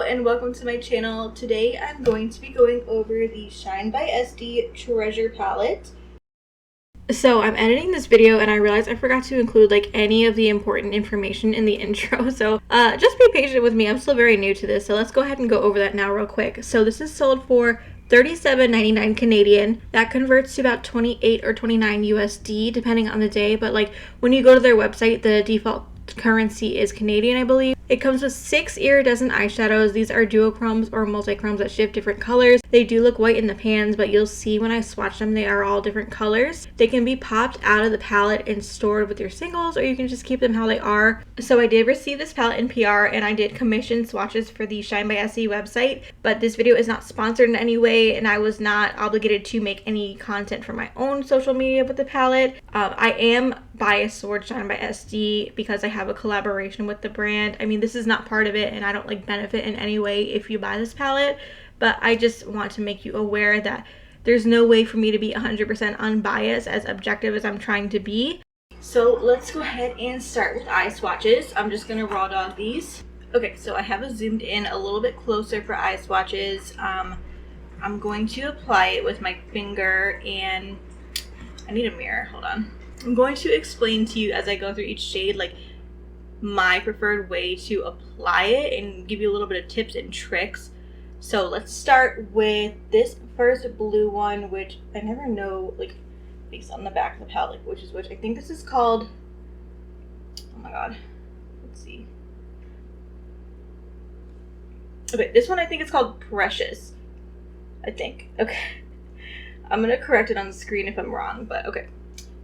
and welcome to my channel. Today I'm going to be going over the Shine by SD Treasure Palette. So I'm editing this video and I realized I forgot to include like any of the important information in the intro. So just be patient with me. I'm still very new to this. So let's go ahead and go over that now real quick. So this is sold for $37.99 Canadian. That converts to about 28 or 29 USD depending on the day. But like when you go to their website, the default currency is Canadian, I believe. It comes with 6 iridescent eyeshadows. These are duochromes or multi-chromes that shift different colors. They do look white in the pans, but you'll see when I swatch them, they are all different colors. They can be popped out of the palette and stored with your singles, or you can just keep them how they are. So I did receive this palette in PR, and I did commission swatches for the Shine by SD website, but this video is not sponsored in any way, and I was not obligated to make any content for my own social media with the palette. I am biased towards Shine by SD because I have a collaboration with the brand. I mean, this is not part of it, and I don't like benefit in any way if you buy this palette, but I just want to make you aware that there's no way for me to be 100% unbiased, as objective as I'm trying to be. So let's go ahead and start with eye swatches. I'm just gonna raw dog these. Okay, so I have it zoomed in a little bit closer for eye swatches. I'm going to apply it with my finger, and I need a mirror, hold on. I'm going to explain to you as I go through each shade like my preferred way to apply it and give you a little bit of tips and tricks. So let's start with this first blue one, which I never know like based on the back of the palette like, which is which. I think this is called, oh my god, let's see. Okay, this one I think it's called Precious, I think. Okay, I'm gonna correct it on the screen if I'm wrong, but okay.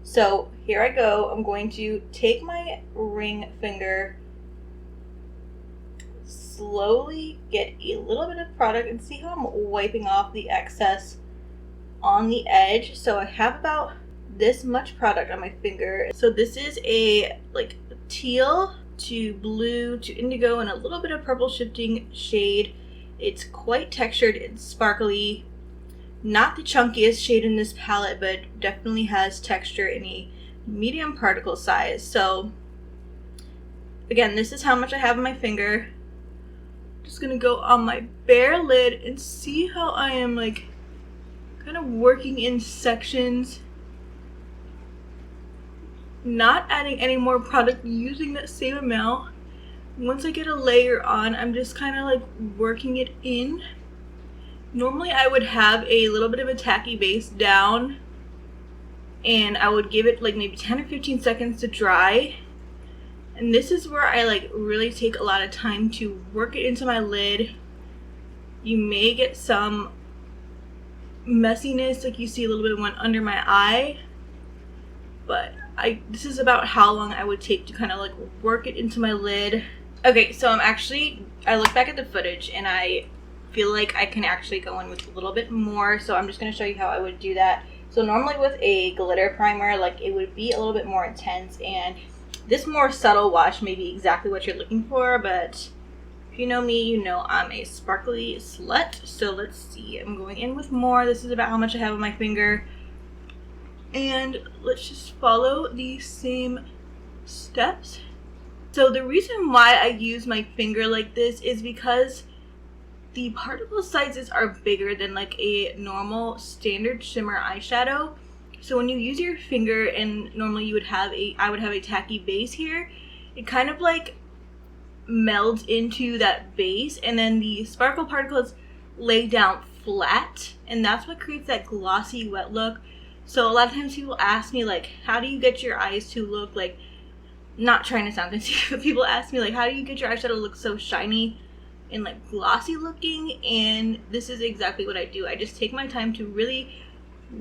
So here I go. I'm going to take my ring finger, slowly get a little bit of product, and see how I'm wiping off the excess on the edge. So I have about this much product on my finger. So this is a like teal to blue to indigo and a little bit of purple shifting shade. It's quite textured and sparkly. Not the chunkiest shade in this palette, but definitely has texture in a medium particle size. So again, this is how much I have on my finger. Just gonna go on my bare lid and see how I am like kind of working in sections, not adding any more product, using that same amount. Once I get a layer on, I'm just kind of like working it in. Normally I would have a little bit of a tacky base down and I would give it like maybe 10 or 15 seconds to dry. And this is where I like really take a lot of time to work it into my lid. You may get some messiness, like you see a little bit of one under my eye, but this is about how long I would take to kind of like work it into my lid. Okay, so I look back at the footage and I feel like I can actually go in with a little bit more, so I'm just going to show you how I would do that. So normally with a glitter primer, like it would be a little bit more intense, and this more subtle wash may be exactly what you're looking for, but if you know me, you know I'm a sparkly slut. So let's see, I'm going in with more. This is about how much I have on my finger, and let's just follow the same steps. So the reason why I use my finger like this is because the particle sizes are bigger than like a normal standard shimmer eyeshadow. So when you use your finger, and normally you would have I would have a tacky base here, it kind of like melds into that base, and then the sparkle particles lay down flat, and that's what creates that glossy wet look. So a lot of times people ask me like, how do you get your eyes to look like, not trying to sound conceited, but people ask me like, how do you get your eyeshadow to look so shiny and like glossy looking? And this is exactly what I do. I just take my time to really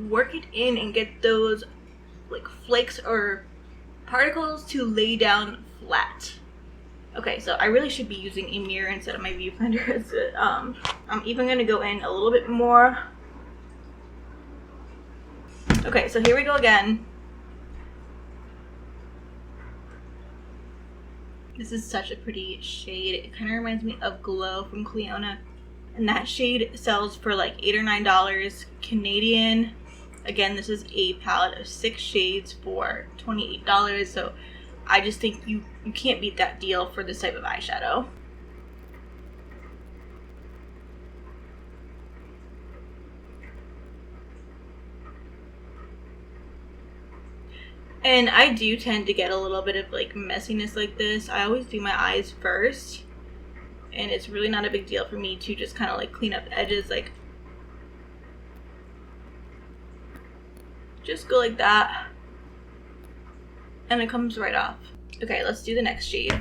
work it in and get those like flakes or particles to lay down flat. Okay, so I really should be using a mirror instead of my viewfinder. I'm even gonna go in a little bit more. Okay, so here we go again. This is such a pretty shade. It kind of reminds me of Glow from Clionadh. And that shade sells for like $8 or $9 Canadian. Again, this is a palette of 6 shades for $28. So I just think you can't beat that deal for this type of eyeshadow. And I do tend to get a little bit of like messiness like this. I always do my eyes first, and it's really not a big deal for me to just kind of like clean up the edges, like just go like that, and it comes right off. Okay, let's do the next shade.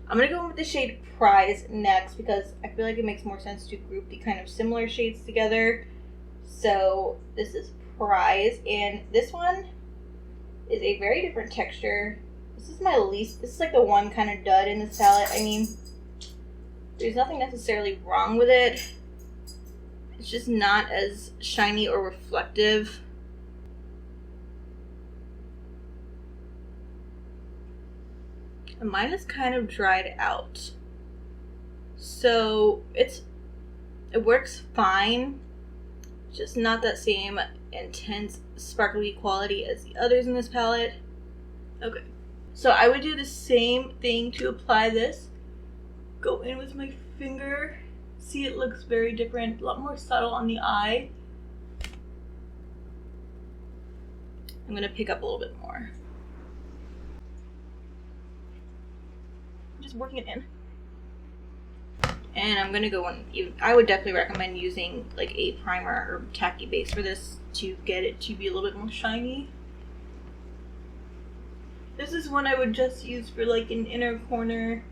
I'm gonna go in with the shade Prize next because I feel like it makes more sense to group the kind of similar shades together. So this is Prize, and this one is a very different texture. This is like the one kind of dud in this palette. I mean, there's nothing necessarily wrong with it. It's just not as shiny or reflective. And mine is kind of dried out. So it works fine. Just not that same intense sparkly quality as the others in this palette. Okay, so I would do the same thing to apply this. Go in with my finger. See, it looks very different, a lot more subtle on the eye. I'm gonna pick up a little bit more. I'm just working it in. And I'm gonna go on, I would definitely recommend using like a primer or tacky base for this to get it to be a little bit more shiny. This is one I would just use for like an inner corner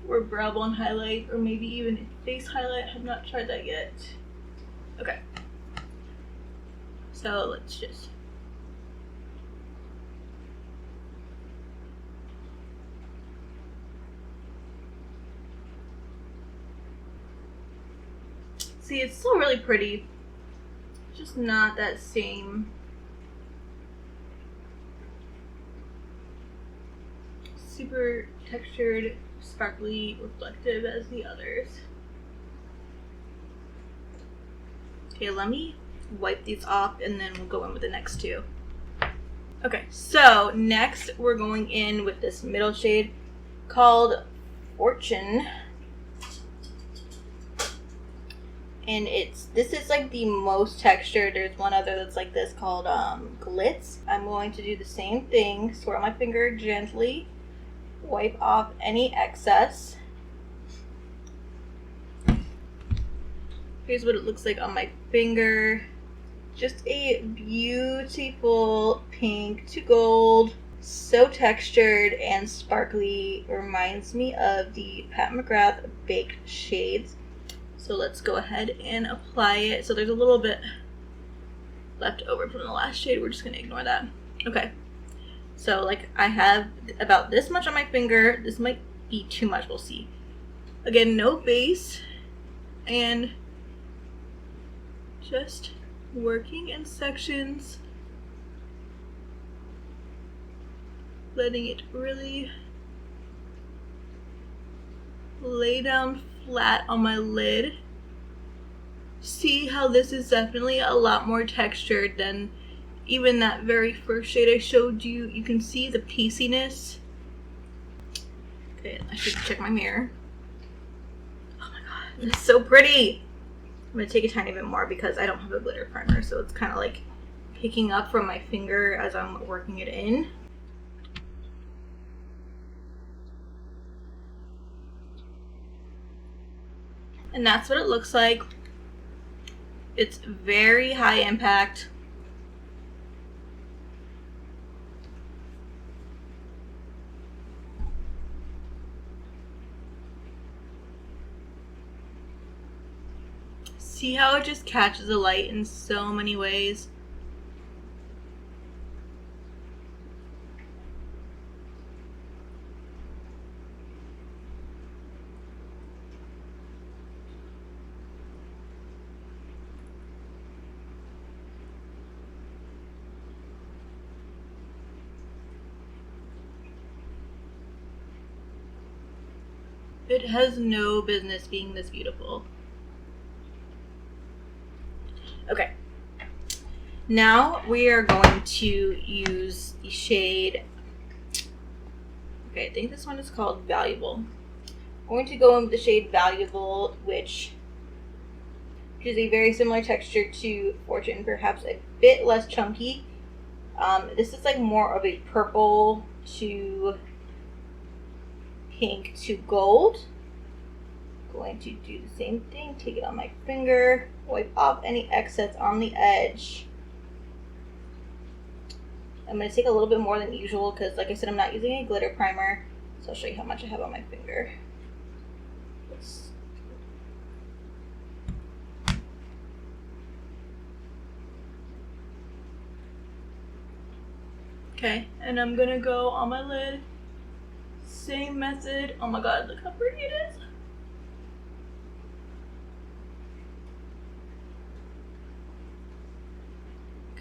or brow bone highlight, or maybe even a face highlight. I have not tried that yet. Okay. So let's just see, it's still really pretty, just not that same super textured, sparkly, reflective as the others. Okay, let me wipe these off and then we'll go in with the next two. Okay, so next we're going in with this middle shade called Fortune. And this is like the most textured. There's one other that's like this called Glitz. I'm going to do the same thing. Swirl my finger gently. Wipe off any excess. Here's what it looks like on my finger. Just a beautiful pink to gold. So textured and sparkly. Reminds me of the Pat McGrath Baked Shades. So let's go ahead and apply it. So there's a little bit left over from the last shade. We're just going to ignore that. Okay. So like I have about this much on my finger. This might be too much. We'll see. Again, no base. And just working in sections. Letting it really lay down flat on my lid. See how this is definitely a lot more textured than even that very first shade I showed you. You can see the pieciness. Okay, I should check my mirror. Oh my god, it's so pretty. I'm gonna take a tiny bit more because I don't have a glitter primer, so it's kind of like picking up from my finger as I'm working it in. And that's what it looks like. It's very high impact. See how it just catches the light in so many ways? It has no business being this beautiful. Okay, now we are going to use the shade, okay, I think this one is called Valuable. I'm going to go in with the shade Valuable, which is a very similar texture to Fortune, perhaps a bit less chunky, This is like more of a purple to pink to gold. Going to do the same thing, take it on my finger, wipe off any excess on the edge. I'm going to take a little bit more than usual because, like I said, I'm not using a glitter primer, so I'll show you how much I have on my finger. Okay, and I'm going to go on my lid. Same method. Oh my god, look how pretty it is.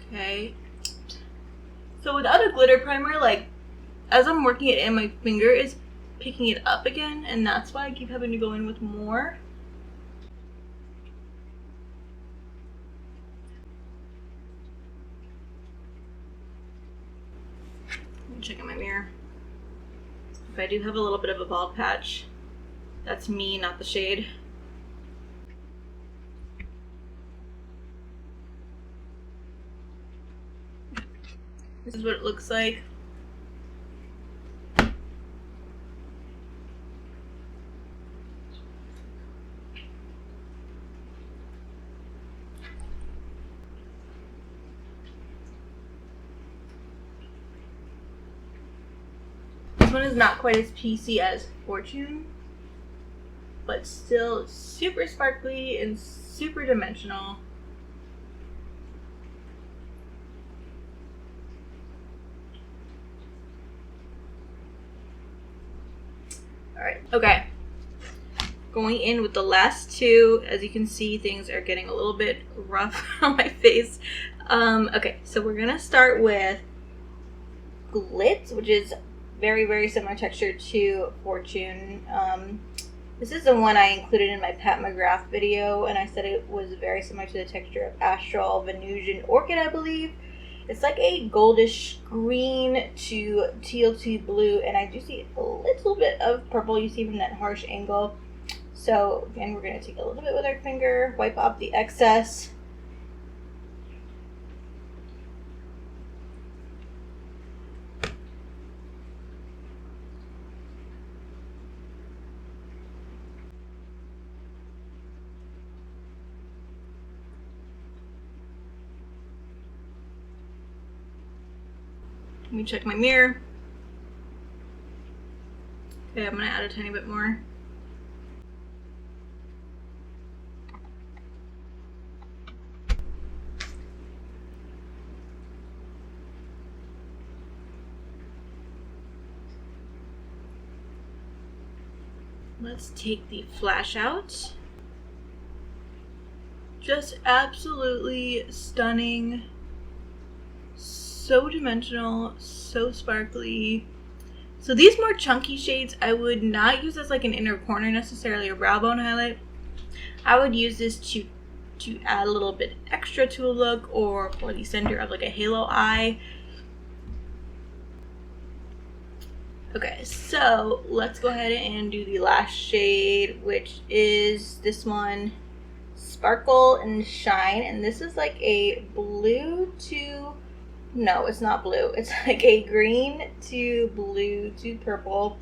Okay. So without a glitter primer, like, as I'm working it in, my finger is picking it up again, and that's why I keep having to go in with more. Let me check in my mirror. If I do have a little bit of a bald patch, that's me, not the shade. This is what it looks like. This one is not quite as piecey as Fortune, but still super sparkly and super dimensional. Alright, okay. Going in with the last two. As you can see, things are getting a little bit rough on my face. Okay, so we're gonna start with Glitz, which is very, very similar texture to Fortune. This is the one I included in my Pat McGrath video, and I said it was very similar to the texture of Astral, Venusian Orchid, I believe. It's like a goldish green to teal to blue, and I do see a little bit of purple you see from that harsh angle. So again, we're going to take a little bit with our finger, wipe off the excess. Let me check my mirror. Okay, I'm going to add a tiny bit more. Let's take the flash out. Just absolutely stunning. So dimensional, so sparkly. So these more chunky shades I would not use as like an inner corner necessarily, a brow bone highlight. I would use this to add a little bit extra to a look, or for the center of like a halo eye. Okay, so let's go ahead and do the last shade, which is this one, Sparkle and Shine. And this is like a blue to, no, it's not blue. It's like a green to blue to purple.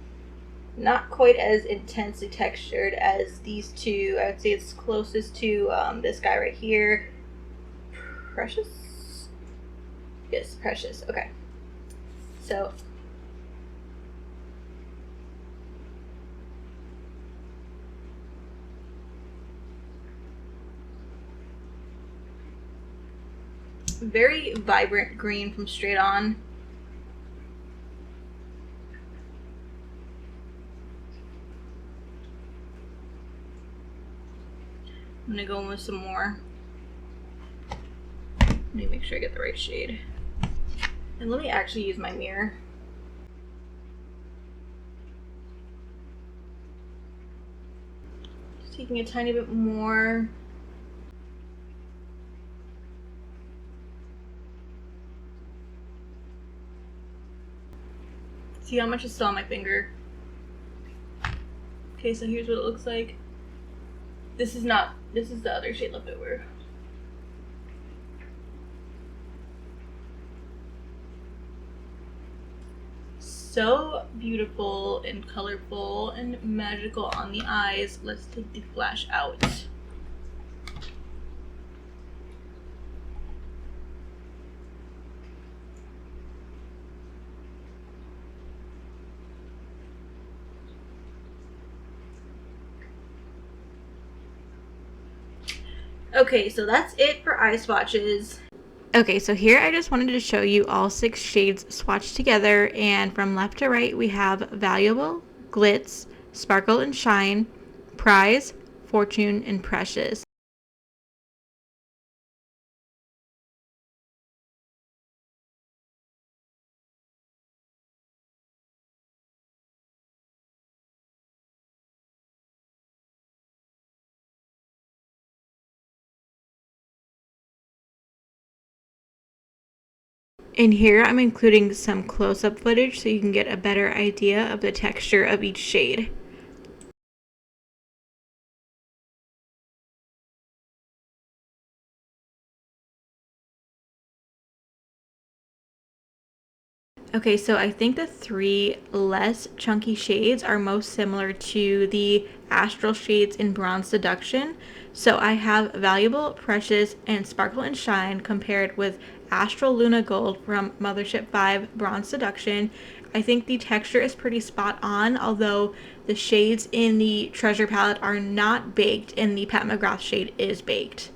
Not quite as intensely textured as these two. I would say it's closest to this guy right here. Precious? Yes, Precious. Okay. So very vibrant green from Straight On. I'm gonna go in with some more. Let me make sure I get the right shade. And let me actually use my mirror. Just taking a tiny bit more. See how much is still on my finger? Okay, so here's what it looks like. This is the other shade left over. so beautiful and colorful and magical on the eyes. Let's take the flash out. Okay, so that's it for eye swatches. Okay, so here I just wanted to show you all 6 shades swatched together, and from left to right we have Valuable, Glitz, Sparkle and Shine, Prize, Fortune, and Precious. And here I'm including some close-up footage so you can get a better idea of the texture of each shade. Okay, so I think the 3 less chunky shades are most similar to the Astral shades in Bronze Seduction. So I have Valuable, Precious, and Sparkle and Shine compared with Astral Luna Gold from Mothership 5 Bronze Seduction. I think the texture is pretty spot on, although the shades in the Treasure palette are not baked and the Pat McGrath shade is baked.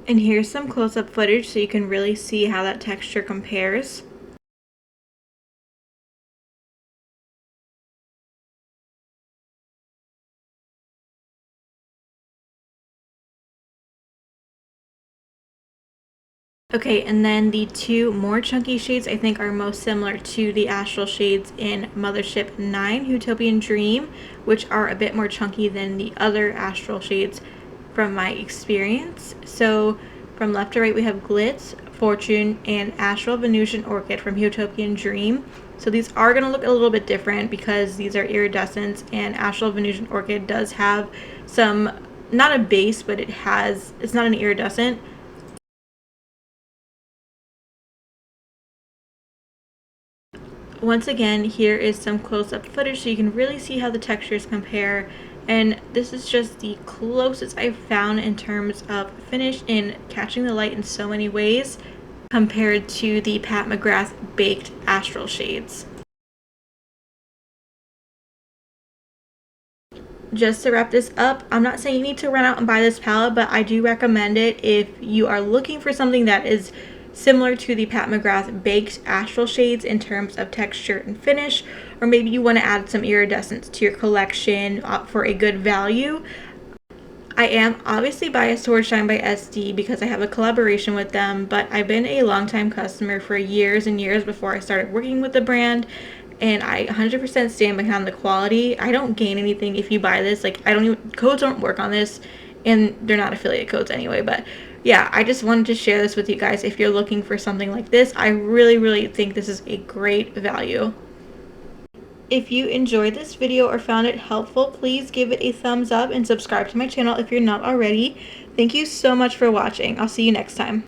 And here's some close-up footage so you can really see how that texture compares. Okay, and then the 2 more chunky shades I think are most similar to the Astral shades in Mothership 9 Utopian Dream, which are a bit more chunky than the other Astral shades from my experience. So from left to right we have Glitz, Fortune, and Astral Venusian Orchid from Utopian Dream. So these are going to look a little bit different because these are iridescents, and Astral Venusian Orchid does have some, not a base, but it's not an iridescent. Once again, here is some close-up footage so you can really see how the textures compare, and this is just the closest I've found in terms of finish in catching the light in so many ways compared to the Pat McGrath baked Astral shades. Just to wrap this up, I'm not saying you need to run out and buy this palette, but I do recommend it if you are looking for something that is similar to the Pat McGrath baked Astral shades in terms of texture and finish, or maybe you want to add some iridescence to your collection for a good value. I am obviously biased towards Shine by SD because I have a collaboration with them, but I've been a longtime customer for years and years before I started working with the brand, and I 100% stand behind the quality. I don't gain anything if you buy this. Like, codes don't work on this, and they're not affiliate codes anyway, but yeah, I just wanted to share this with you guys. If you're looking for something like this, I really think this is a great value. If you enjoyed this video or found it helpful, please give it a thumbs up and subscribe to my channel if you're not already. Thank you so much for watching. I'll see you next time.